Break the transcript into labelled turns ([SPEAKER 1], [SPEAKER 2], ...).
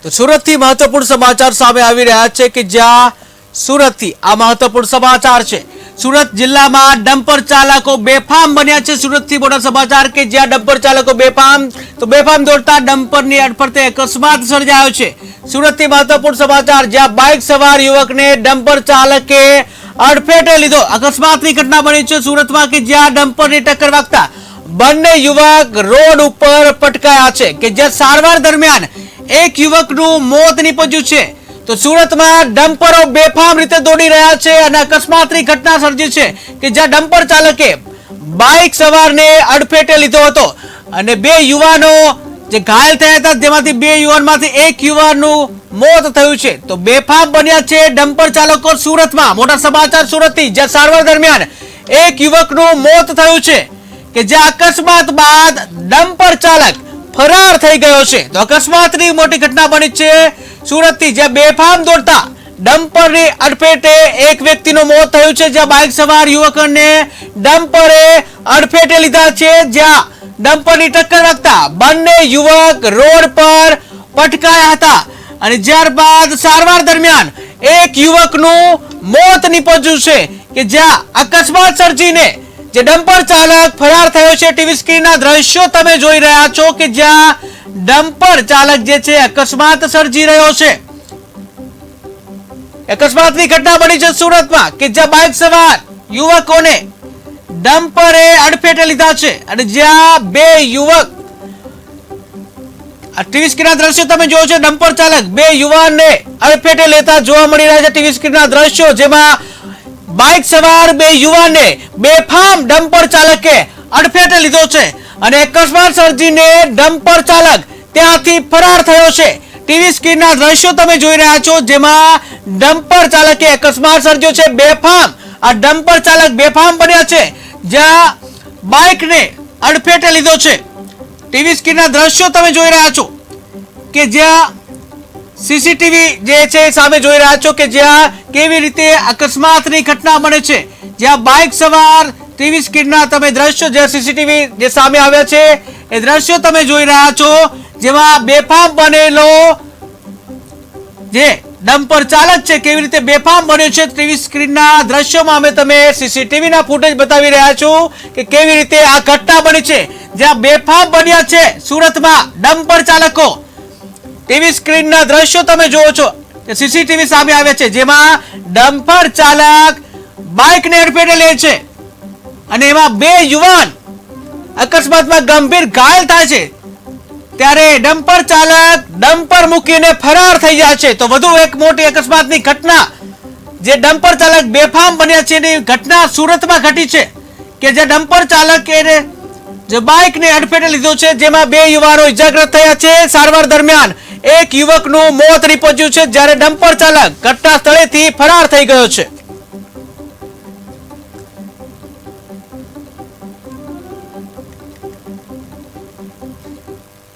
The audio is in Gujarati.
[SPEAKER 1] તો સુરતથી મહત્વપૂર્ણ સમાચાર સામે આવી રહ્યા છે કે જ્યાં સુરતથી આ મહત્વપૂર્ણ સમાચાર છે। સુરત જિલ્લામાં ડમ્પર ચાલકો બેફામ બન્યા છે। સુરતથી મોટા સમાચાર કે જ્યાં ડમ્પર ચાલકો બેફામ દોડતા ડમ્પરની અડફરતે અકસ્માત સર્જાયો છે। સુરતથી મહત્વપૂર્ણ સમાચાર જ્યાં બાઇક સવાર યુવકને ડમ્પર ચાલકે અડફેટે લીધો। અકસ્માતની ઘટના બની છે સુરતમાં કે જ્યાં ડમ્પરની ટક્કર વાગતા બંને યુવક રોડ ઉપર પટકાયા છે કે જ્યાં સારવાર દરમિયાન એક યુવકનું મોત નીપજ્યું છે। તો સુરતમાં ડમ્પરો બેફામ રીતે દોડી રહ્યા છે અને અકસ્માતની ઘટના સર્જી છે કે જ્યાં ડમ્પર ચાલકે બાઇક સવારને અડફેટે લીધો હતો અને બે યુવાનો જે ઘાયલ થયા હતા જેમાંથી બે યુવાનમાંથી એક યુવાનનું મોત થયું છે। તો બેફામ બન્યા છે ડમ્પર ચાલકો સુરતમાં। મોટા સમાચાર સુરતથી જ્યાં સારવાર દરમિયાન એક યુવકનું મોત થયું છે કે જ્યાં અકસ્માત બાદ ડમ્પર ચાલક ફરાર થઈ ગયો છે। તો અકસ્માતની મોટી ઘટના બની છે સુરતથી જ્યાં બેફામ દોડતા ડમ્પરની અડફેટે એક વ્યક્તિનું મોત થયું છે જ્યાં બાઇક સવાર યુવકને ડમ્પરે અડફેટે લીધા છે જ્યાં ડમ્પરની ટક્કર વાગતા બંને યુવક રોડ પર પટકાયા હતા અને ત્યારબાદ સારવાર દરમિયાન એક યુવકનું મોત નીપજ્યું છે કે જ્યાં અકસ્માત સર્જીને જે ડમ્પર ચાલક ફરાર થયો છે। ટીવી સ્ક્રીનના દ્રશ્યો તમે જોઈ રહ્યા છો કે જ્યાં ડમ્પર ચાલક જે છે અકસ્માત સર્જી રહ્યો છે। અકસ્માતની ઘટના બની છે સુરતમાં કે જ્યાં બાઇક સવાર યુવકોને ડમ્પરે અડફેટે લીધા છે અને જ્યાં બે યુવક ટીવી સ્ક્રીનના દ્રશ્યો તમે જોયો છે ડમ્પર ચાલક બે યુવાનને અડફેટે લેતા જોવા મળી રહ્યા છે। ટીવી સ્ક્રીનના દ્રશ્યો જેમાં બાઇક સવાર બે યુવાનને બેફામ ડમ્પર ચાલકે અડફેટે લીધો છે અને અકસ્માત સર્જીને ડમ્પર ચાલક ત્યાંથી ફરાર થયો છે। ટીવી સ્ક્રીનના દ્રશ્યો તમે જોઈ રહ્યા છો જેમાં ડમ્પર ચાલકે અકસ્માત સર્જ્યો છે બેફામ। આ ડમ્પર ચાલક બેફામ બન્યા છે જ્યાં બાઇકને અડફેટે લીધો છે। ટીવી સ્ક્રીનના દ્રશ્યો તમે જોઈ રહ્યા છો કે જ્યાં સીસીટીવી જે છે સામે જોઈ રહ્યા છો કે જ્યાં કેવી રીતે અકસ્માતની ઘટના બને છે જ્યાં બાઇક સવાર ટીવી સ્ક્રીનના તમે દ્રશ્યો જે સીસીટીવી જે સામે આવ્યા છે એ દ્રશ્યો તમે જોઈ રહ્યા છો જેમાં બેફામ બનેલો જે ડમ્પર ચાલક છે કેવી રીતે બેફામ બન્યો છે। ટીવી સ્ક્રીનના દ્રશ્યોમાં અમે તમે સીસીટીવીના ફૂટેજ બતાવી રહ્યા છું કે કેવી રીતે આ ઘટના બની છે જ્યાં બેફામ બન્યા છે સુરતમાં ડમ્પર ચાલકો। ટીવી સ્ક્રીનના દ્રશ્યો તમે જોવો છો કે સીસીટીવી સામે આવ્યા છે જેમાં ડમ્પર ચાલક બાઇકને અડફેટે લે છે અને એમાં બે યુવાન અકસ્માતમાં ગંભીર ઘાયલ થાય છે ત્યારે ડમ્પર ચાલક ડમ્પર મૂકીને ફરાર થઈ જાય છે। તો વધુ એક મોટી અકસ્માતની ઘટના જે ડમ્પર ચાલક બેફામ બન્યા છે એની ઘટના સુરતમાં ઘટી છે કે જે ડમ્પર ચાલકે જે બાઇકને અડફેટે લીધો છે જેમાં બે યુવાનો ઇજાગ્રસ્ત થયા છે। સારવાર દરમિયાન એક યુવકનું મોત નીપજ્યું છે જ્યારે ડમ્પર ચાલક ઘટના સ્થળેથી ફરાર થઈ ગયો છે।